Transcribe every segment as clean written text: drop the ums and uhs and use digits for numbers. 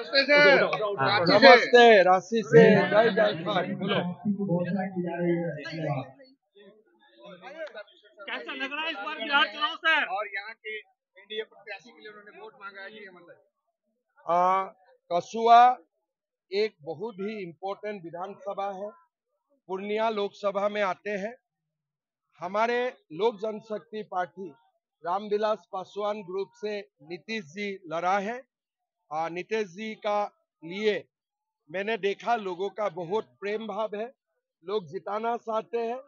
नमस्ते सर। नमस्ते राशि से जय झारखंड। बोलो कैसा लग रहा है इस बार बिहार चुनाव सर? और यहाँ के एनडीए प्रत्याशी के लिए उन्होंने वोट मांगा है जी अमन भाई। कसुआ एक बहुत ही इम्पोर्टेंट विधानसभा है। पूर्णिया लोकसभा में आते हैं। हमारे लोक जनशक्ति पार्टी रामविलास पासवान ग्रुप से नीतीश जी लड़ा है। नीतीश जी का लिए मैंने देखा लोगों का बहुत प्रेम भाव है, लोग जिताना चाहते हैं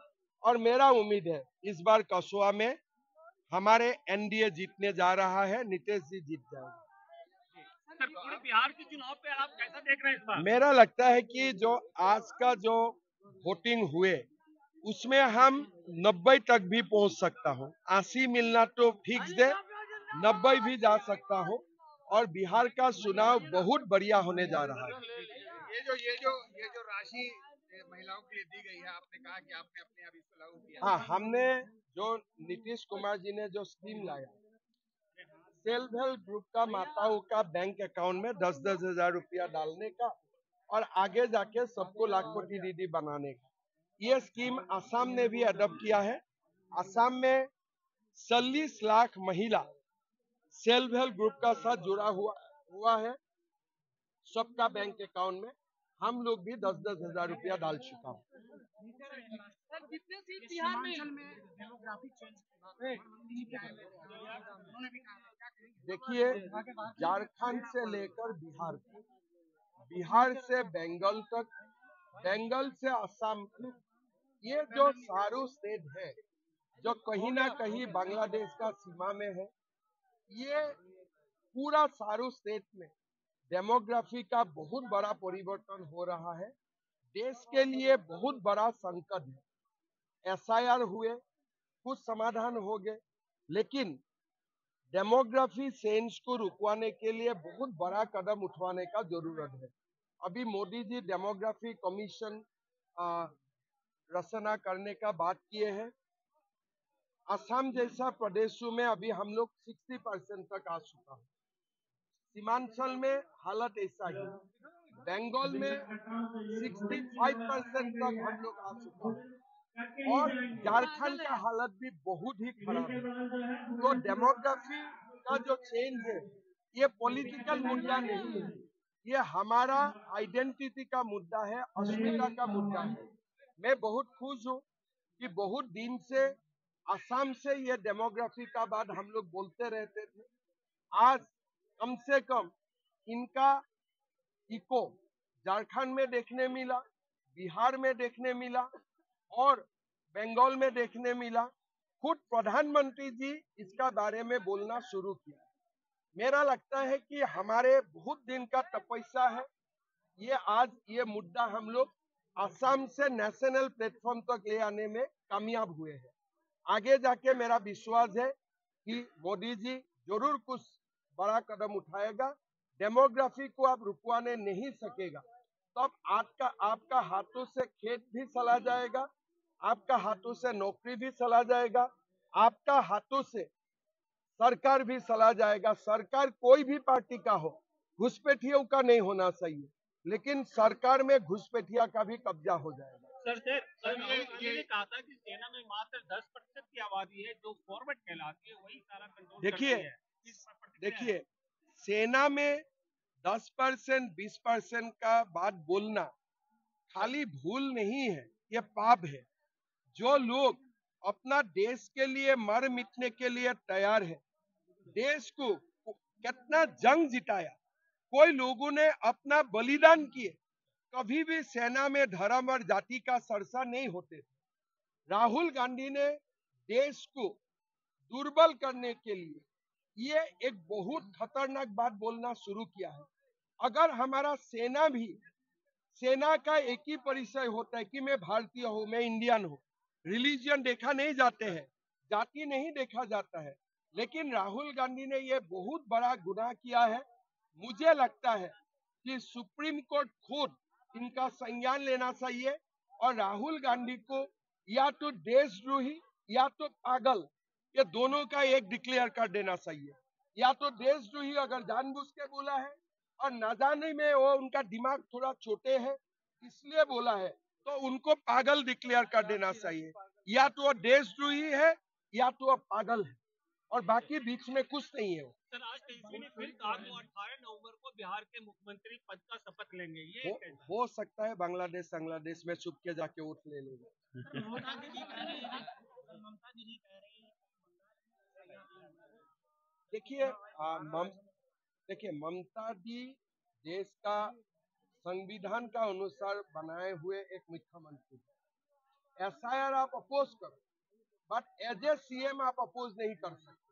और मेरा उम्मीद है इस बार कसुआ में हमारे एनडीए जीतने जा रहा है, नीतीश जी जीत जाएंगे। सर पूरे बिहार के चुनाव पे आप कैसा देख रहे हैं इस बार? मेरा लगता है कि जो आज का जो वोटिंग हुए उसमें हम 90 तक भी पहुंच सकता हूं। 80 मिलना तो फिक्स है, 90 भी जा सकता हूं और बिहार का चुनाव बहुत बढ़िया होने जा रहा है। ये जो राशि महिलाओं के लिए दी गई है, आपने कहा कि आपने अपने यहाँ इसको लागू किया। हाँ, हमने जो नीतीश कुमार जी ने जो स्कीम लाया, सेल्फ हेल्प ग्रुप का माताओं का बैंक अकाउंट में 10-10 हजार रुपया डालने का और आगे जाके सबको लाखपति दीदी बनाने का, ये स्कीम असम ने भी अडॉप्ट किया है। असम में 40 लाख महिला सेल्फ हेल्प ग्रुप का साथ जुड़ा हुआ है सबका बैंक अकाउंट में। हम लोग भी 10-10 हजार रुपया डाल चुका हूँ। कितने सीट बिहार में डेमोग्राफिक चेंज देखिए, झारखंड से लेकर बिहार तक, बिहार से बंगाल तक, बंगाल से असम तक, ये जो सारो स्टेट है जो कहीं ना कहीं बांग्लादेश का सीमा में है, ये पूरा सारो स्टेट में डेमोग्राफी का बहुत बड़ा परिवर्तन हो रहा है। देश के लिए बहुत बड़ा संकट है। एसआईआर हुए, कुछ समाधान हो गए, लेकिन डेमोग्राफी चेंज को रुकवाने के लिए बहुत बड़ा कदम उठवाने का जरूरत है। अभी मोदी जी डेमोग्राफी कमीशन रचना करने का बात किए हैं। असम जैसा प्रदेशों में अभी हम लोग 60% तक आ चुका है। सीमांचल में हालत ऐसा ही, बंगाल में 65% तक हम लोग आ चुका है और झारखंड का हालत भी बहुत ही खराब है। तो डेमोग्राफी का जो चेंज है ये पॉलिटिकल मुद्दा नहीं है, ये हमारा आइडेंटिटी का मुद्दा है, अस्मिता का मुद्दा है। मैं बहुत खुश हूँ कि बहुत दिन से असम से ये डेमोग्राफी का बात हम लोग बोलते रहते थे। आज कम से कम इनका इको झारखंड में देखने मिला, बिहार में देखने मिला और बंगाल में देखने मिला। खुद प्रधानमंत्री जी इसका बारे में बोलना शुरू किया। मेरा लगता है कि हमारे बहुत दिन का तपस्या है, ये आज ये मुद्दा हम लोग असम से नेशनल प्लेटफॉर्म तक ले आने में कामयाब हुए हैं। आगे जाके मेरा विश्वास है कि मोदी जी जरूर कुछ बड़ा कदम उठाएगा। डेमोग्राफी को आप रुकवाने नहीं सकेगा, तब आपका हाथों से खेत भी चला जाएगा, आपका हाथों से नौकरी भी चला जाएगा, आपका हाथों से सरकार भी चला जाएगा। सरकार कोई भी पार्टी का हो, घुसपैठियों का नहीं होना चाहिए, लेकिन सरकार में घुसपैठिया का भी कब्जा हो जाएगा। सर ये कहा था कि सेना में मात्र 10% की आबादी है जो फॉरवर्ड कहलाती है, वही सारा कंट्रोल करती है। देखिए, सेना में 10% 20% का बात बोलना खाली भूल नहीं है, ये पाप है। जो लोग अपना देश के लिए मर मिटने के लिए तैयार है, देश को कितना जंग जिताया, कोई लोगों ने अपना बलिदान किए, कभी भी सेना में धर्म और जाति का चर्चा नहीं होते। राहुल गांधी ने देश को दुर्बल करने के लिए ये एक बहुत खतरनाक बात बोलना शुरू किया है। अगर हमारा सेना का एक ही परिचय होता है कि मैं भारतीय हूं, मैं इंडियन हूं, रिलीजियन देखा नहीं जाते हैं, जाति नहीं देखा जाता है, लेकिन राहुल गांधी ने यह बहुत बड़ा गुनाह किया है। मुझे लगता है कि सुप्रीम कोर्ट खुद इनका संज्ञान लेना चाहिए और राहुल गांधी को या तो देशद्रोही या तो पागल, ये दोनों का एक डिक्लेयर कर देना चाहिए। या तो देशद्रोही अगर जानबूझ के बोला है, और न जाने में वो उनका दिमाग थोड़ा छोटे है इसलिए बोला है, तो उनको पागल डिक्लेयर कर देना चाहिए। या तो वो देशद्रोही है या तो वो पागल है, और बाकी बीच में कुछ नहीं है। सर, आज तेजस्वी ने फिर कहा कि 18 नवंबर को बिहार के मुख्यमंत्री पद का शपथ लेंगे, ये हो सकता है बांग्लादेश में छुप के जाके वोट ले लेंगे। देखिए ममता जी देश का संविधान का अनुसार बनाए हुए एक मुख्यमंत्री। एसआईआर आप अपोज करो, बट एज ए सीएम आप अपोज नहीं कर सकते।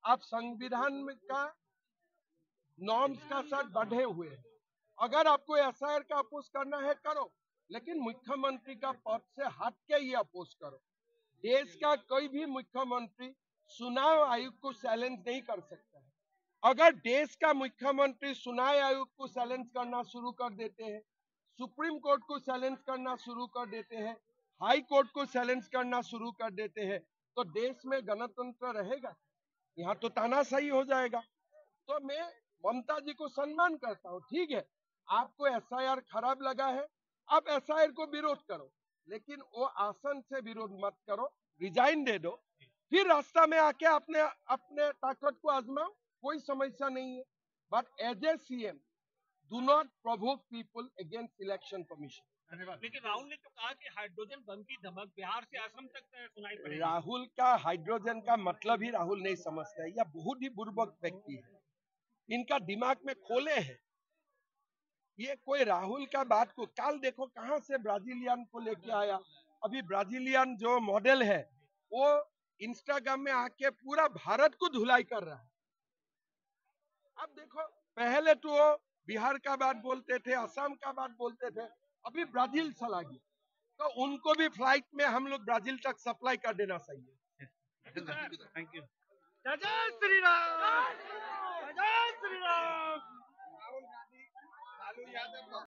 आप संविधान का नॉर्म्स का साथ बढ़े हुए हैं। अगर आपको एसआईआर का अपोज करना है करो, लेकिन मुख्यमंत्री का पद से हट के ये अपोज करो। देश का कोई भी मुख्यमंत्री चुनाव आयोग को चैलेंज नहीं कर सकता है। अगर देश का मुख्यमंत्री चुनाव आयोग को चैलेंज करना शुरू कर देते हैं, सुप्रीम कोर्ट को चैलेंज करना शुरू कर देते हैं, हाई कोर्ट को चैलेंज करना शुरू कर देते हैं, तो देश में गणतंत्र रहेगा? यहाँ तो तानाशाही हो जाएगा। तो मैं ममता जी को सम्मान करता हूँ, ठीक है, आपको एसआईआर खराब लगा है, आप एसआईआर को विरोध करो, लेकिन वो आसन से विरोध मत करो, रिजाइन दे दो, फिर रास्ता में आके अपने अपने ताकत को आजमाओ, कोई समस्या नहीं है। But as a CM do not provoke people against election commission. लेकिन राहुल ने तो कहा कि हाइड्रोजन बम की धमक बिहार से असम तक सुनाई पड़ेगी। राहुल का हाइड्रोजन का मतलब ही राहुल नहीं समझता है, यह बहुत ही बुर्बक व्यक्ति है, इनका दिमाग में खोले हैं। ये कोई राहुल का बात को काल देखो कहां से ब्राजीलियन को लेके आया। अभी ब्राजीलियन जो मॉडल है वो इंस्टाग्राम में आके पूरा भारत को धुलाई कर रहा है। अब देखो, पहले तो वो बिहार का बात बोलते थे, असम का बात बोलते थे, अभी ब्राजील चला गया, तो उनको भी फ्लाइट में हम लोग ब्राजील तक सप्लाई कर देना चाहिए। Thank you. जय श्री राम।